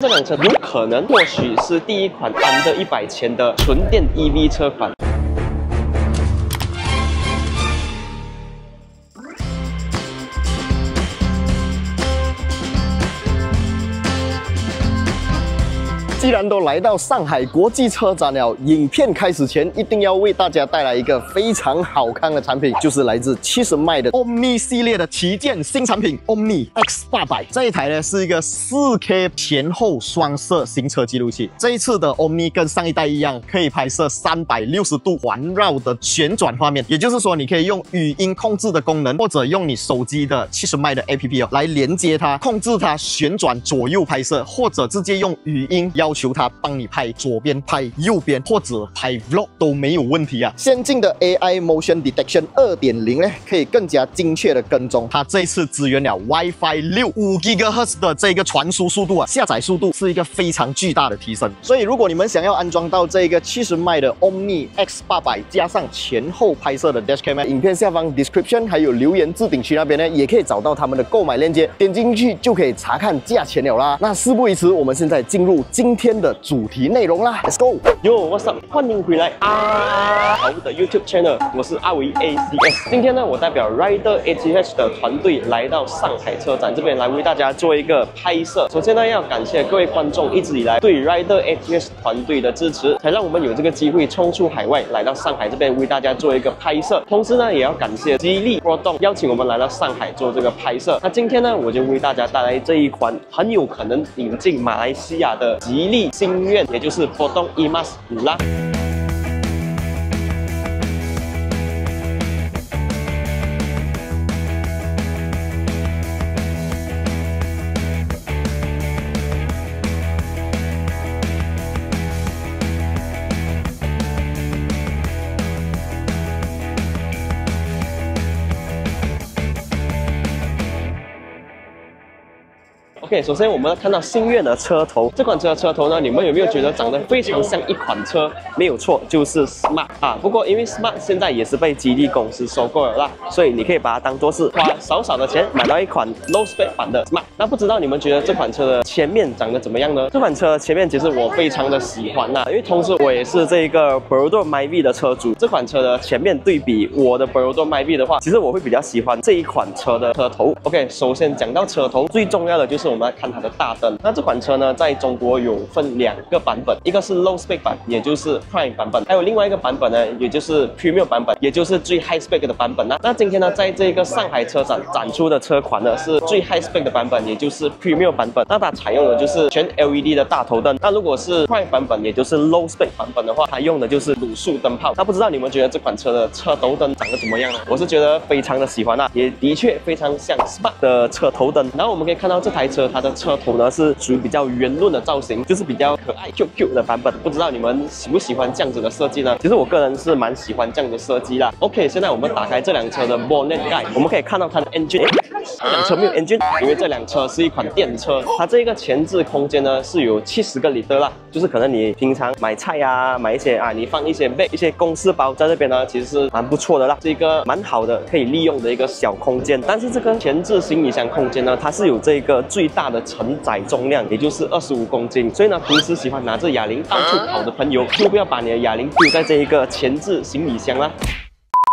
这辆车有可能或许是第一款under100千的纯电 EV 车款。 既然都来到上海国际车展了，影片开始前一定要为大家带来一个非常好看的产品，就是来自70迈的 Omni 系列的旗舰新产品 Omni X800。这一台呢是一个4K 前后双摄行车记录器。这一次的 Omni 跟上一代一样，可以拍摄360度环绕的旋转画面，也就是说，你可以用语音控制的功能，或者用你手机的70迈的 APP 来连接它，控制它旋转左右拍摄，或者直接用语音要求它帮你拍左边、拍右边，或者拍 Vlog 都没有问题啊。先进的 AI Motion Detection 2.0呢，可以更加精确的跟踪。它这一次支援了 WiFi 6 5 GHz 的这个传输速度啊，下载速度是一个非常巨大的提升。所以如果你们想要安装到这个70迈的 Omni X800，加上前后拍摄的 Dashcam， 影片下方 description 还有留言置顶区那边呢，也可以找到他们的购买链接，点进去就可以查看价钱了啦。那事不宜迟，我们现在进入今天的主题内容啦 ，Let's go！ Yo，what's up？ 欢迎回来我的 YouTube channel， 我是阿维 ACS。今天呢，我代表 Rider ATH 的团队来到上海车展这边来为大家做一个拍摄。首先呢，要感谢各位观众一直以来对 Rider ATH 团队的支持，才让我们有这个机会冲出海外，来到上海这边为大家做一个拍摄。同时呢，也要感谢吉利波动邀请我们来到上海做这个拍摄。那今天呢，我就为大家带来这一款很有可能引进马来西亚的吉利星愿，也就是波动 EMAS 5啦。 OK， 首先我们看到星愿的车头，这款车的车头呢，你们有没有觉得长得非常像一款车？没有错，就是 Smart 啊。不过因为 Smart 现在也是被吉利公司收购了啦，所以你可以把它当做是花少少的钱买到一款 low spec 版的 Smart。那不知道你们觉得这款车的前面长得怎么样呢？这款车前面其实我非常的喜欢啦，因为同时我也是这个 Perodot MyV 的车主。这款车的前面对比我的 Perodot MyV 的话，其实我会比较喜欢这一款车的车头。OK， 首先讲到车头，最重要的就是我们来看它的大灯。那这款车呢，在中国有分2个版本，一个是 low spec 版，也就是 Prime 版本，还有另外一个版本呢，也就是 Premium 版本，也就是最 high spec 的版本啦。那今天呢，在这个上海车展展出的车款呢，是最 high spec 的版本，也就是 Premium 版本。那它采用的就是全 LED 的大头灯。那如果是 Prime 版本，也就是 low spec 版本的话，它用的就是卤素灯泡。那不知道你们觉得这款车的车头灯长得怎么样呢？我是觉得非常的喜欢啊，也的确非常像 Smart 的车头灯。然后我们可以看到这台车它的车头呢是属于比较圆润的造型，就是比较可爱 QQ 的版本。不知道你们喜不喜欢这样子的设计呢？其实我个人是蛮喜欢这样的设计啦。OK， 现在我们打开这辆车的 bonnet 盖，我们可以看到它的 engine。这辆车没有 engine， 因为这辆车是一款电车。它这个前置空间呢是有70个liter啦，就是可能你平常买菜啊，买一些你放一些 bag 一些公事包在这边呢，其实是蛮不错的啦，是一个蛮好的可以利用的一个小空间。但是这个前置行李箱空间呢，它是有这个最大的承载重量，也就是25公斤。所以呢，平时喜欢拿着哑铃到处跑的朋友，就不要把你的哑铃丢在这一个前置行李箱啦。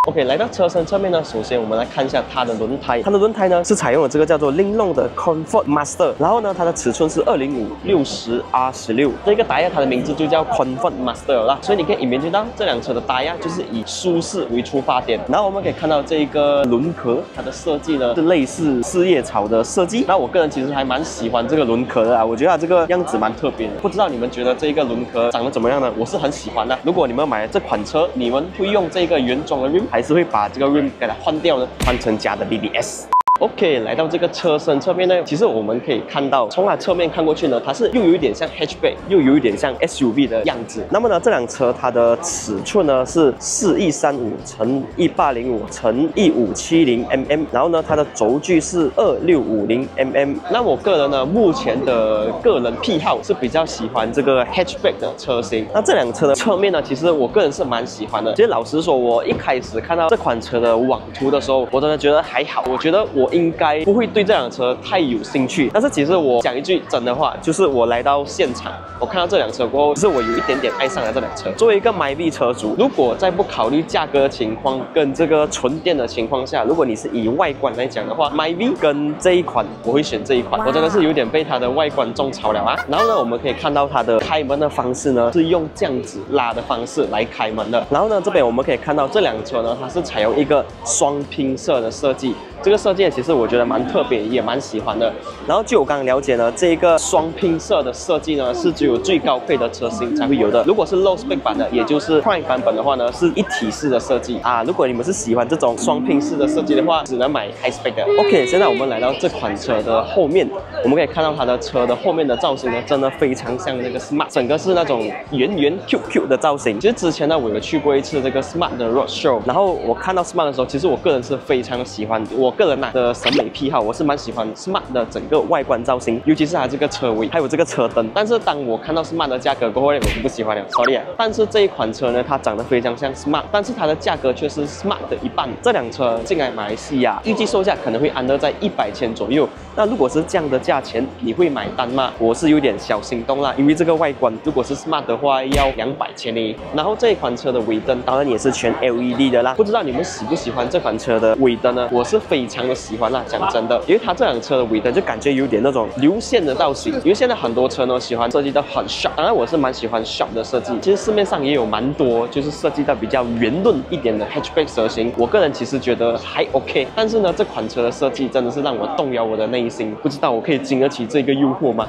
OK， 来到车身侧面呢，首先我们来看一下它的轮胎。它的轮胎呢是采用了这个叫做 Linglong 的 Comfort Master， 然后呢它的尺寸是205/60R16， 这个打压它的名字就叫 Comfort Master 啦。所以你可以隐约到这辆车的打压就是以舒适为出发点。然后我们可以看到这个轮壳，它的设计呢是类似四叶草的设计。那我个人其实还蛮喜欢这个轮壳的啊，我觉得它这个样子蛮特别的。不知道你们觉得这个轮壳长得怎么样呢？我是很喜欢的。如果你们买了这款车，你们会用这个原装的 rim， 还是会把这个 rim 给它换掉呢？换成假的 BBS。OK， 来到这个车身侧面呢，其实我们可以看到，从它侧面看过去呢，它是又有一点像 hatchback， 又有一点像 SUV 的样子。那么呢，这辆车它的尺寸呢是4135×1805×1570mm，然后呢，它的轴距是2650mm。那我个人呢，目前的个人癖好是比较喜欢这个 hatchback 的车型。那这辆车的侧面呢，其实我个人是蛮喜欢的。其实老实说，我一开始看到这款车的网图的时候，我真的觉得还好，我觉得我我应该不会对这辆车太有兴趣。但是其实我讲一句真的话，就是我来到现场，我看到这辆车过后，其实我有一点点爱上了这辆车。作为一个 Myvi 车主，如果在不考虑价格情况跟这个纯电的情况下，如果你是以外观来讲的话 ，Myvi 跟这一款我会选这一款。我真的是有点被它的外观种草了啊。然后呢，我们可以看到它的开门的方式呢，是用这样子拉的方式来开门的。然后呢，这边我们可以看到这辆车呢，它是采用一个双拼色的设计。这个设计其实我觉得蛮特别，也蛮喜欢的。然后据我刚刚了解呢，这个双拼色的设计呢，是只有最高配的车型才会有的。如果是 low spec 版的，也就是 Prime 版本的话呢，是一体式的设计啊。如果你们是喜欢这种双拼式的设计的话，只能买 high spec 的。OK， 现在我们来到这款车的后面，我们可以看到它的车的后面的造型呢，真的非常像那个 Smart， 整个是那种圆圆 QQ 的造型。其实之前呢，我有去过一次这个 Smart 的 Road Show， 然后我看到 Smart 的时候，其实我个人是非常的喜欢。我个人的审美癖好，我是蛮喜欢 Smart 的整个外观造型，尤其是它这个车尾，还有这个车灯。但是当我看到 Smart 的价格过后，我就不喜欢了 ，sorry 啊。但是这一款车呢，它长得非常像 Smart， 但是它的价格却是 Smart 的一半。这辆车进来马来西亚，预计售价可能会under在100千左右。那如果是这样的价钱，你会买单吗？我是有点小心动啦，因为这个外观如果是 Smart 的话，要200千呢。然后这一款车的尾灯当然也是全 LED 的啦。不知道你们喜不喜欢这款车的尾灯呢？我是非常的喜欢啦，讲真的，因为它这辆车的尾灯就感觉有点那种流线的造型。因为现在很多车呢喜欢设计到很 sharp， 当然我是蛮喜欢 sharp 的设计。其实市面上也有蛮多就是设计到比较圆润一点的 hatchback 车型，我个人其实觉得还 OK。但是呢，这款车的设计真的是让我动摇我的内心，不知道我可以经得起这个诱惑吗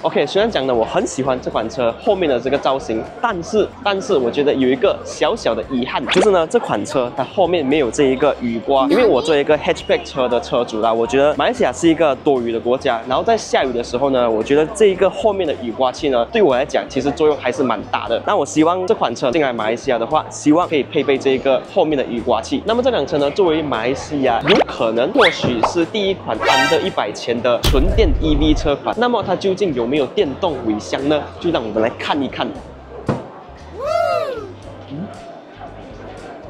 ？OK， 虽然讲呢我很喜欢这款车后面的这个造型，但是我觉得有一个小小的遗憾，就是呢这款车它后面没有这一个雨刮。因为我作为一个 hatchback 车的车主啦，我觉得马来西亚是一个多雨的国家，然后在下雨的时候呢，我觉得这一个后面的雨刮器呢，对我来讲其实作用还是蛮大的。那我希望这款车进来马来西亚的话，希望可以配备这一个后面的雨刮器。那么这辆车呢，作为马来西亚有可能或许是第一款under100千的纯电 EV 车款，那么它究竟有没有电动尾箱呢？就让我们来看一看。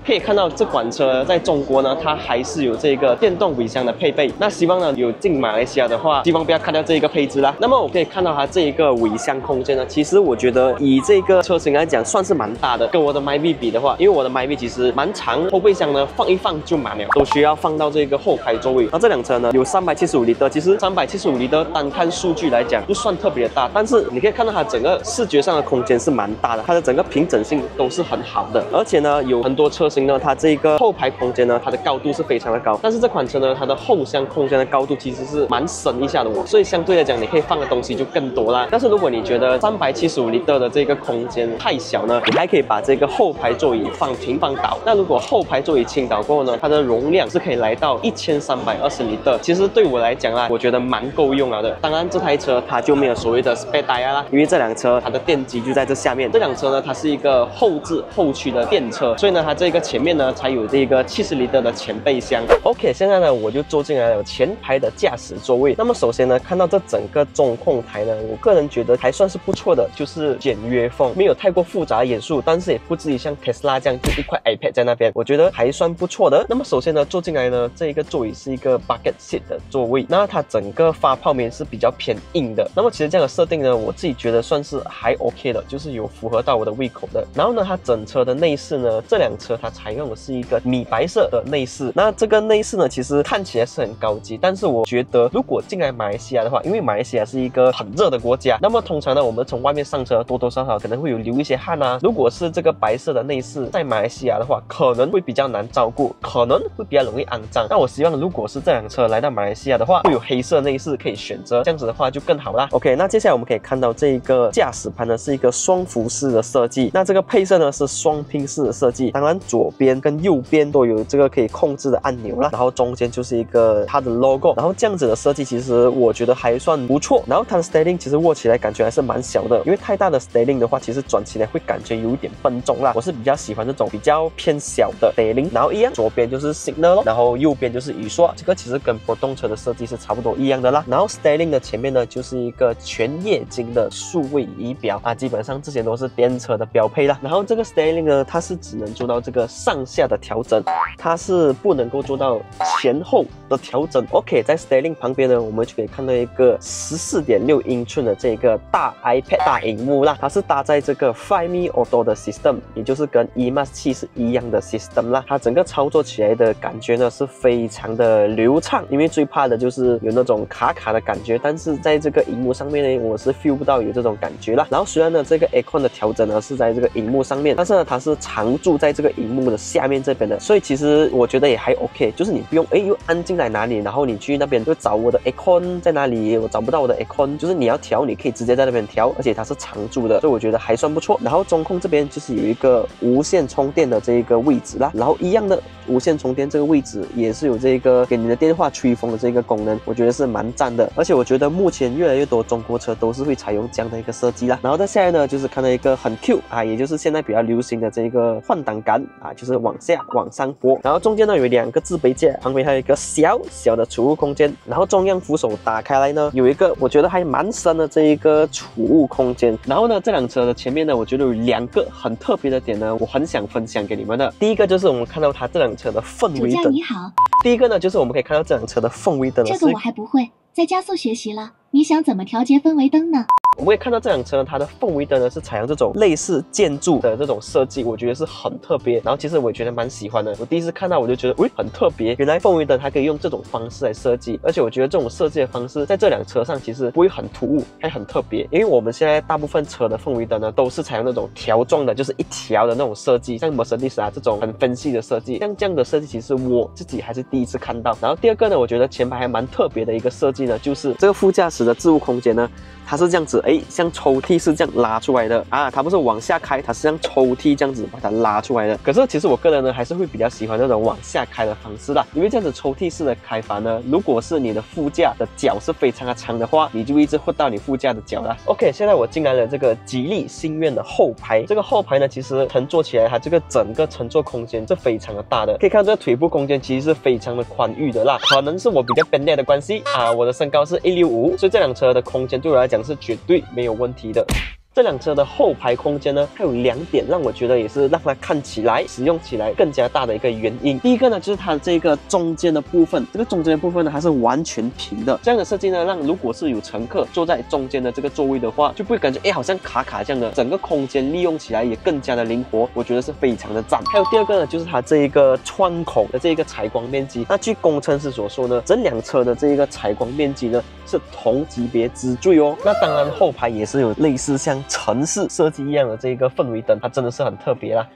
可以看到这款车在中国呢，它还是有这个电动尾箱的配备。那希望呢有进马来西亚的话，希望不要看到这一个配置啦。那么我可以看到它这一个尾箱空间呢，其实我觉得以这个车型来讲算是蛮大的。跟我的 Myvi 比的话，因为我的 Myvi 其实蛮长，后备箱呢放一放就满了，都需要放到这个后排座位。那这辆车呢有375厘的，其实375厘的单看数据来讲不算特别的大，但是你可以看到它整个视觉上的空间是蛮大的，它的整个平整性都是很好的。而且呢有很多车型呢，它这个后排空间呢，它的高度是非常的高，但是这款车呢，它的后箱空间的高度其实是蛮深一下的哦，所以相对来讲，你可以放的东西就更多啦。但是如果你觉得375厘的这个空间太小呢，你还可以把这个后排座椅放平放倒。那如果后排座椅倾倒过后呢，它的容量是可以来到1320厘的。其实对我来讲啦，我觉得蛮够用了的。当然，这台车它就没有所谓的 spare tire 啦，因为这辆车它的电机就在这下面。这辆车呢，它是一个后置后驱的电车，所以呢，它这个前面呢才有这个70厘的前备箱。OK， 现在呢我就坐进来了前排的驾驶座位。那么首先呢，看到这整个中控台呢，我个人觉得还算是不错的，就是简约风，没有太过复杂的元素，但是也不至于像 Tesla 这样就一块 iPad 在那边，我觉得还算不错的。那么首先呢，坐进来呢，这一个座椅是一个 bucket seat 的座位，那它整个发泡面是比较偏硬的。那么其实这样的设定呢，我自己觉得算是还 OK 的，就是有符合到我的胃口的。然后呢，它整车的内饰呢，这辆车它采用的是一个米白色的内饰。那这个内饰呢，其实看起来是很高级，但是我觉得如果进来马来西亚的话，因为马来西亚是一个很热的国家，那么通常呢，我们从外面上车多多少少可能会有流一些汗啊。如果是这个白色的内饰在马来西亚的话，可能会比较难照顾，可能会比较容易肮脏。那我希望如果是这辆车来到马来西亚的话，会有黑色内饰可以选择，这样子的话就更好啦。OK， 那接下来我们可以看到这一个驾驶盘呢是一个双辐式的设计，那这个配色呢是双拼式的设计，当然左边跟右边都有这个可以控制的按钮啦，然后中间就是一个它的 logo， 然后这样子的设计其实我觉得还算不错。然后它的 steering 其实握起来感觉还是蛮小的，因为太大的 steering 的话，其实转起来会感觉有一点笨重啦。我是比较喜欢这种比较偏小的 steering， 然后一样左边就是 signal 咯，然后右边就是雨刷，这个其实跟普通车的设计是差不多一样的啦。然后 steering 的前面呢就是一个全液晶的数位仪表啊，基本上这些都是电车的标配啦。然后这个 steering 呢，它是只能做到这个上下的调整，它是不能够做到前后的调整。OK， 在 Styling 旁边呢，我们就可以看到一个14.6英寸的这个大 iPad 大荧幕啦，它是搭载这个 Find Me Auto 的 system， 也就是跟 eMAX 7是一样的 system 啦。它整个操作起来的感觉呢是非常的流畅，因为最怕的就是有那种卡卡的感觉，但是在这个荧幕上面呢，我是 feel 不到有这种感觉啦。然后虽然呢这个 Aircon 的调整呢是在这个荧幕上面，但是呢它是常驻在这个荧幕的下面这边的，所以其实我觉得也还 OK， 就是你不用又按进来哪里，然后你去那边就找我的 Aircon 在哪里，我找不到我的 Aircon， 就是你要调你可以直接在那边调，而且它是常驻的，所以我觉得还算不错。然后中控这边就是有一个无线充电的这一个位置啦，然后一样的无线充电这个位置也是有这个给你的电话吹风的这个功能，我觉得是蛮赞的。而且我觉得目前越来越多中国车都是会采用这样的一个设计啦。然后再下来呢，就是看到一个很 Q 啊，也就是现在比较流行的这个换挡杆啊，就是往下往上拨。然后中间呢有2个置杯架，旁边还有一个小小的储物空间。然后中央扶手打开来呢，有一个我觉得还蛮深的这一个储物空间。然后呢，这辆车的前面呢，我觉得有2个很特别的点呢，我很想分享给你们的。第一个就是我们看到它这辆车的氛围灯。你好。第一个呢，就是我们可以看到这辆车的氛围灯。这个我还不会，在加速学习了。你想怎么调节氛围灯呢？我们可以看到这辆车它的氛围灯呢是采用这种类似建筑的这种设计，我觉得是很特别。然后其实我也觉得蛮喜欢的。我第一次看到我就觉得，很特别。原来氛围灯它可以用这种方式来设计，而且我觉得这种设计的方式在这辆车上其实不会很突兀，还很特别。因为我们现在大部分车的氛围灯呢都是采用那种条状的，就是一条的那种设计，像 Mercedes 啊这种很分析的设计。像这样的设计其实我自己还是第一次看到。然后第二个呢，我觉得前排还蛮特别的一个设计呢，就是这个副驾驶的置物空间呢，它是这样子，像抽屉是这样拉出来的啊，它不是往下开，它是像抽屉这样子把它拉出来的。可是其实我个人呢，还是会比较喜欢那种往下开的方式啦，因为这样子抽屉式的开法呢，如果是你的副驾的脚是非常的长的话，你就一直会到你副驾的脚啦。OK， 现在我进来了这个吉利星愿的后排，这个后排呢，其实乘坐起来它这个整个乘坐空间是非常的大的，可以看到这个腿部空间其实是非常的宽裕的啦。可能是我比较笨的关系啊，我的身高是165，所以这辆车的空间对我来讲是绝对没有问题的。这辆车的后排空间呢，它有2点让我觉得也是让它看起来、使用起来更加大的一个原因。第一个呢，就是它这个中间的部分，这个中间的部分呢，它是完全平的。这样的设计呢，让如果是有乘客坐在中间的这个座位的话，就不会感觉好像卡卡这样的，整个空间利用起来也更加的灵活，我觉得是非常的赞。还有第二个呢，就是它这一个窗口的这一个采光面积。那据工程师所说呢，整辆车的这一个采光面积呢是同级别之最哦。那当然后排也是有类似像城市设计一样的这个氛围灯，它真的是很特别啦。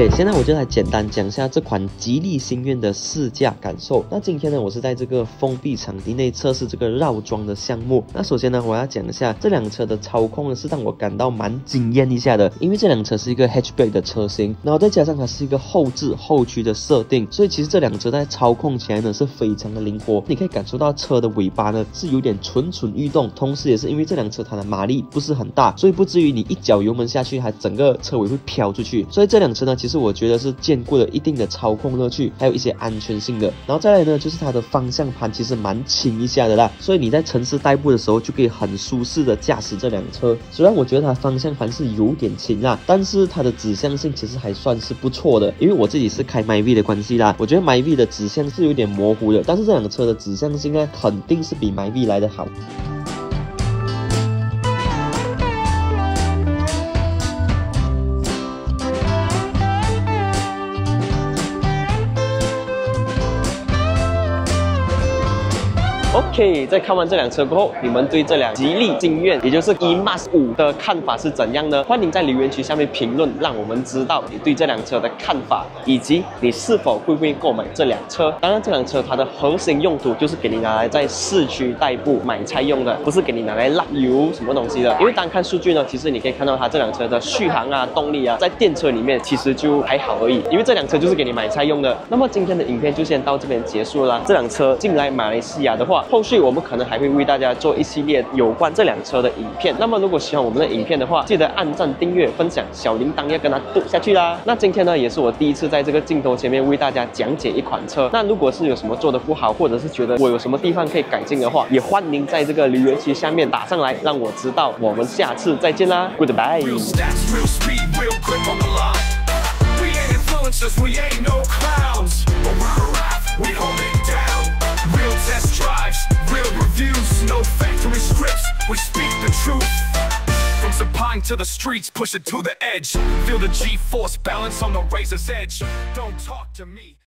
OK， 现在我就来简单讲一下这款吉利星愿的试驾感受。那今天呢，我是在这个封闭场地内测试这个绕桩的项目。那首先呢，我要讲一下这辆车的操控呢，是让我感到蛮惊艳一下的，因为这辆车是一个 hatchback 的车型，然后再加上它是一个后置后驱的设定，所以其实这辆车在操控起来呢是非常的灵活。你可以感受到车的尾巴呢是有点蠢蠢欲动，同时也是因为这辆车它的马力不是很大，所以不至于你一脚油门下去，它整个车尾会飘出去。所以这辆车呢，其实我觉得是兼顾了一定的操控乐趣，还有一些安全性的。然后再来呢，就是它的方向盘其实蛮轻一下的啦，所以你在城市代步的时候就可以很舒适的驾驶这辆车。虽然我觉得它方向盘是有点轻啦，但是它的指向性其实还算是不错的。因为我自己是开 MyV 的关系啦，我觉得 MyV 的指向是有点模糊的，但是这辆车的指向性呢，肯定是比 MyV 来的好。OK， 在看完这辆车过后，你们对这辆吉利星愿，也就是 eMAX 5的看法是怎样呢？欢迎在留言区下面评论，让我们知道你对这辆车的看法，以及你是否会不会购买这辆车。当然，这辆车它的核心用途就是给你拿来在市区代步买菜用的，不是给你拿来拉油什么东西的。因为单看数据呢，其实你可以看到它这辆车的续航啊、动力啊，在电车里面其实就还好而已。因为这辆车就是给你买菜用的。那么今天的影片就先到这边结束了。这辆车进来马来西亚的话，后续续我们可能还会为大家做一系列有关这辆车的影片。那么如果喜欢我们的影片的话，记得按赞、订阅、分享，小铃铛要跟它嘟下去啦。那今天呢，也是我第一次在这个镜头前面为大家讲解一款车。那如果是有什么做的不好，或者是觉得我有什么地方可以改进的话，也欢迎在这个留言区下面打上来，让我知道。我们下次再见啦 ，Goodbye。We ain't no clowns, but we arrive, we hold it down. Real test drives, real reviews, no factory scripts, we speak the truth. From Sapine to the streets, push it to the edge. Feel the G-force balance on the razor's edge. Don't talk to me.